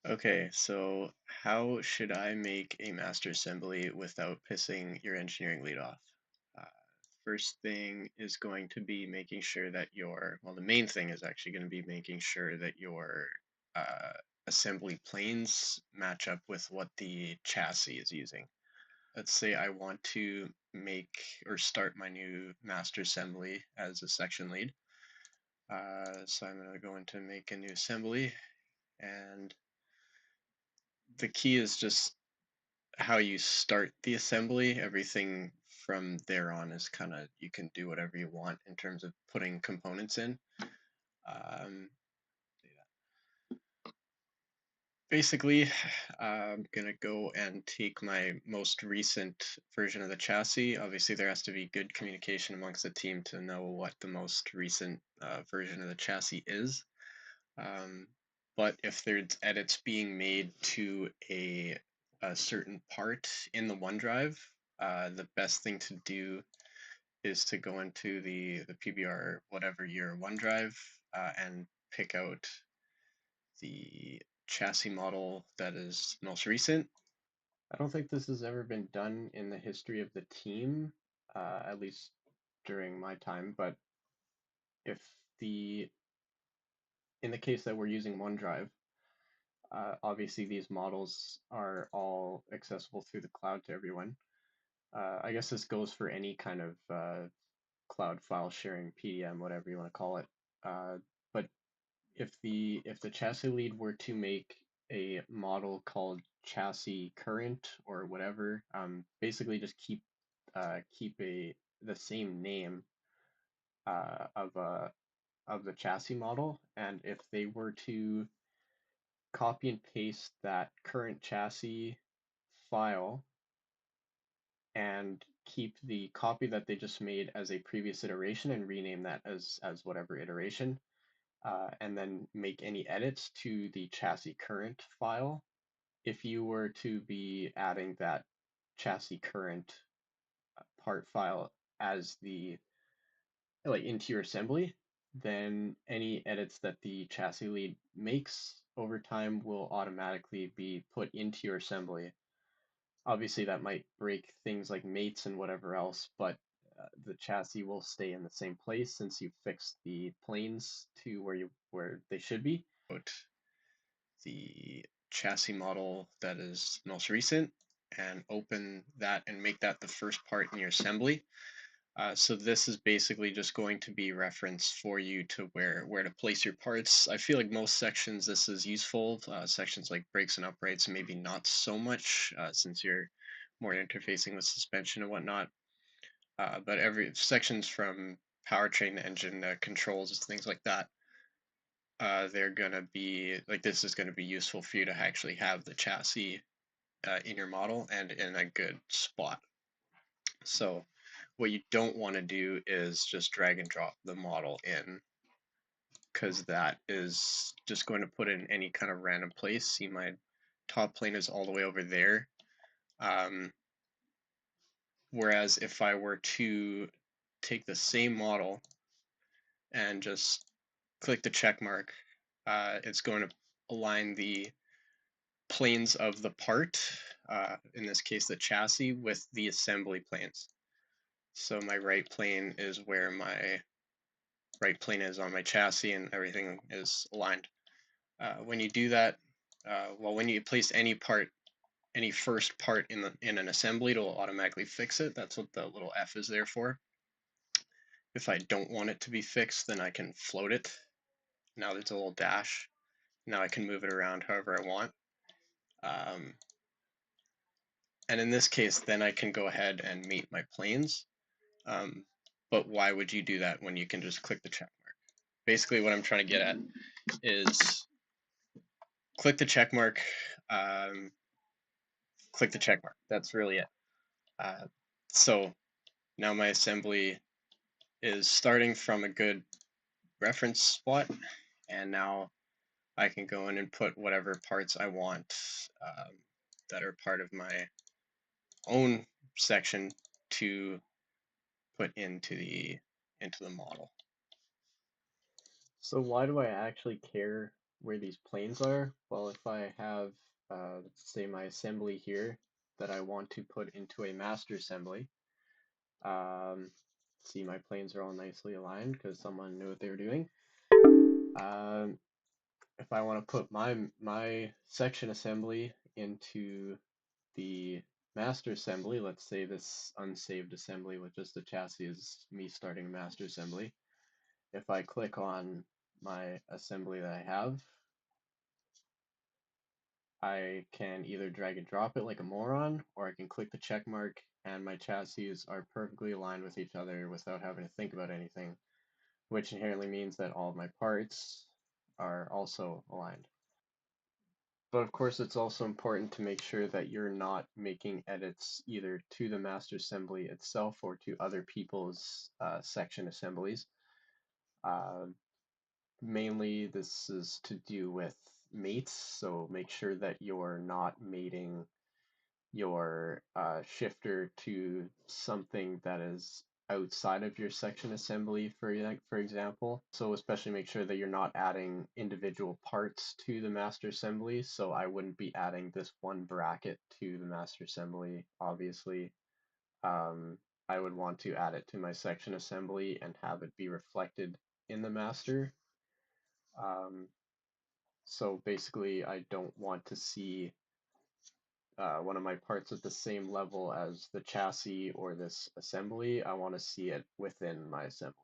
Okay, so how should I make a master assembly without pissing your engineering lead off? Uh, First thing is going to be making sure that the main thing is actually going to be making sure that your uh, assembly planes match up with what the chassis is using. Let's say I want to make or start my new master assembly as a section lead. So I'm going to go into make a new assembly, and the key is just how you start the assembly. Everything from there on is kind of, you can do whatever you want in terms of putting components in. Um, Basically, I'm gonna go and take my most recent version of the chassis. Obviously, there has to be good communication amongst the team to know what the most recent version of the chassis is. Um, but if there's edits being made to a certain part in the OneDrive, the best thing to do is to go into the PBR, whatever your OneDrive, and pick out the chassis model that is most recent. I don't think this has ever been done in the history of the team, at least during my time, but if the in the case that we're using OneDrive, obviously these models are all accessible through the cloud to everyone. I guess this goes for any kind of cloud file sharing, PDM, whatever you want to call it. But if the chassis lead were to make a model called chassis current or whatever, basically just keep the same name of the chassis model, and if they were to copy and paste that current chassis file and keep the copy that they just made as a previous iteration and rename that as whatever iteration, and then make any edits to the chassis current file. If you were to be adding that chassis current part file as the like into your assembly, then any edits that the chassis lead makes over time will automatically be put into your assembly. Obviously, that might break things like mates and whatever else, but the chassis will stay in the same place since you fixed the planes to where they should be. The chassis model that is most recent and open that and make that the first part in your assembly. So this is basically just going to be reference for you to where to place your parts. I feel like most sections this is useful. Sections like brakes and uprights, maybe not so much since you're more interfacing with suspension and whatnot. But every sections from powertrain, engine, controls, things like that, they're gonna be like, this is gonna be useful for you to actually have the chassis in your model and in a good spot. So what you don't want to do is just drag and drop the model in, because that is just going to put in any kind of random place. See, my top plane is all the way over there. Um, Whereas if I were to take the same model and just click the check mark, it's going to align the planes of the part, in this case the chassis, with the assembly planes. So my right plane is where my right plane is on my chassis, and everything is aligned. When you do that, when you place any first part in an assembly, it'll automatically fix it. That's what the little F is there for. If I don't want it to be fixed, then I can float it. Now there's a little dash. Now I can move it around however I want. Um, and in this case, then I can go ahead and mate my planes. Um, but why would you do that when you can just click the check mark? Basically, what I'm trying to get at is click the check mark, um, click the check mark. That's really it. Uh, so now my assembly is starting from a good reference spot, and now I can go in and put whatever parts I want, that are part of my own section to put into the model. So why do I actually care where these planes are? Well, if I have, let's say my assembly here that I want to put into a master assembly, um, see my planes are all nicely aligned because someone knew what they were doing. Um, if I want to put my section assembly into the master assembly, let's say this unsaved assembly with just the chassis is me starting a master assembly. If I click on my assembly that I have, I can either drag and drop it like a moron, or I can click the check mark and my chassis are perfectly aligned with each other without having to think about anything, which inherently means that all of my parts are also aligned. But of course, it's also important to make sure that you're not making edits either to the master assembly itself or to other people's section assemblies. Uh, Mainly, this is to do with mates, so make sure that you're not mating your shifter to something that is outside of your section assembly, for example. So especially make sure that you're not adding individual parts to the master assembly. So I wouldn't be adding this one bracket to the master assembly, obviously. I would want to add it to my section assembly and have it be reflected in the master. So basically, I don't want to see one of my parts at the same level as the chassis or this assembly. I want to see it within my assembly.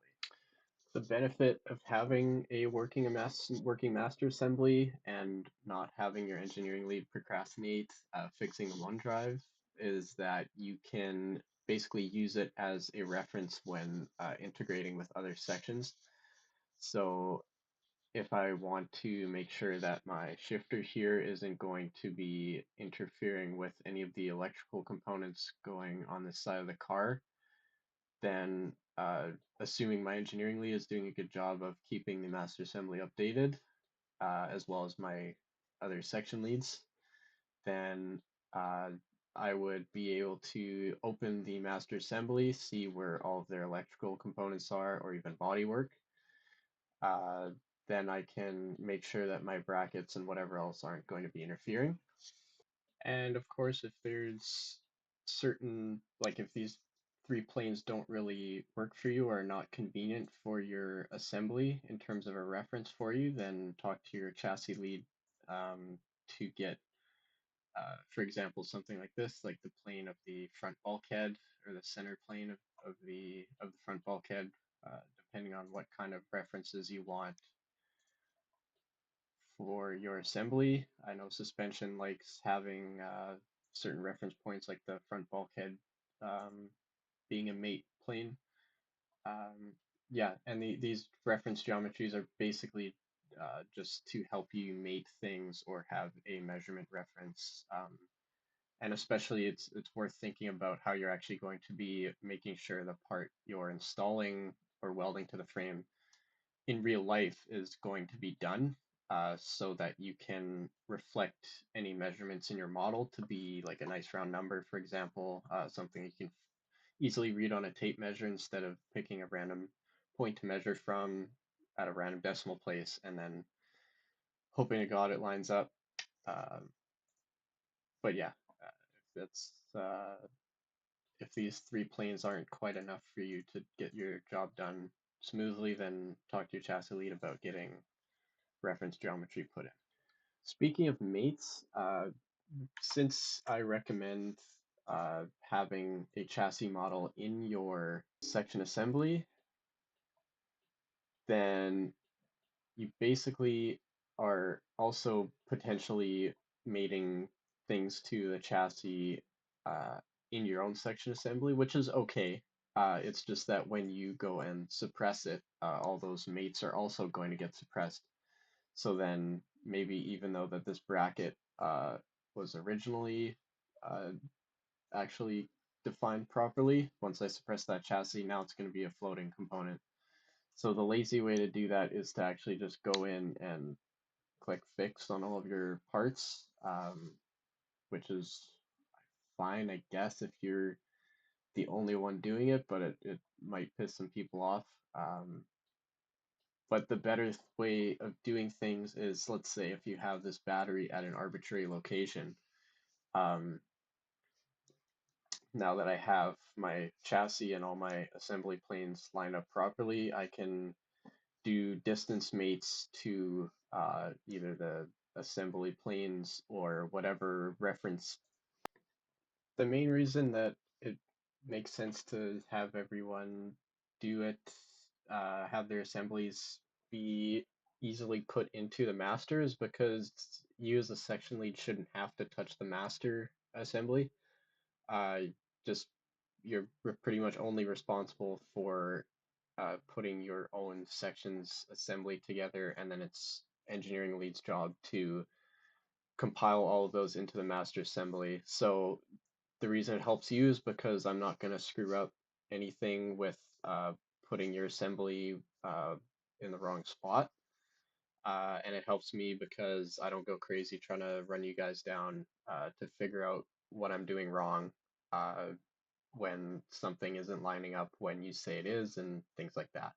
The benefit of having a working master assembly and not having your engineering lead procrastinate fixing the OneDrive is that you can basically use it as a reference when integrating with other sections. So if I want to make sure that my shifter here isn't going to be interfering with any of the electrical components going on this side of the car, then assuming my engineering lead is doing a good job of keeping the master assembly updated, as well as my other section leads, then uh, I would be able to open the master assembly, see where all of their electrical components are, or even bodywork, uh, then I can make sure that my brackets and whatever else aren't going to be interfering. And of course, if there's certain, like if these three planes don't really work for you or are not convenient for your assembly in terms of a reference for you, then talk to your chassis lead to get, for example, something like this, like the plane of the front bulkhead or the center plane of the front bulkhead, depending on what kind of references you want for your assembly. I know suspension likes having certain reference points like the front bulkhead being a mate plane. Um, yeah, and these reference geometries are basically just to help you mate things or have a measurement reference. And especially it's worth thinking about how you're actually going to be making sure the part you're installing or welding to the frame in real life is going to be done, so that you can reflect any measurements in your model to be like a nice round number, for example, something you can easily read on a tape measure instead of picking a random point to measure from at a random decimal place and then hoping to God it lines up. Uh, but yeah, if that's if these three planes aren't quite enough for you to get your job done smoothly, then talk to your chassis lead about getting reference geometry put in. Speaking of mates, since I recommend having a chassis model in your section assembly, then you basically are also potentially mating things to the chassis uh, in your own section assembly, which is okay. It's just that when you go and suppress it, all those mates are also going to get suppressed. So then maybe even though that this bracket was originally uh, actually defined properly, once I suppress that chassis, now it's going to be a floating component. So the lazy way to do that is to actually just go in and click fix on all of your parts, which is fine, I guess, if you're the only one doing it, but it might piss some people off. Um, But the better way of doing things is, let's say if you have this battery at an arbitrary location, um, now that I have my chassis and all my assembly planes lined up properly, I can do distance mates to either the assembly planes or whatever reference. The main reason that it makes sense to have everyone do it, have their assemblies be easily put into the master is because you as a section lead shouldn't have to touch the master assembly. Uh, just you're pretty much only responsible for putting your own sections assembly together, and then it's engineering lead's job to compile all of those into the master assembly. So the reason it helps you is because I'm not going to screw up anything with putting your assembly in the wrong spot. And it helps me because I don't go crazy trying to run you guys down to figure out what I'm doing wrong when something isn't lining up when you say it is and things like that.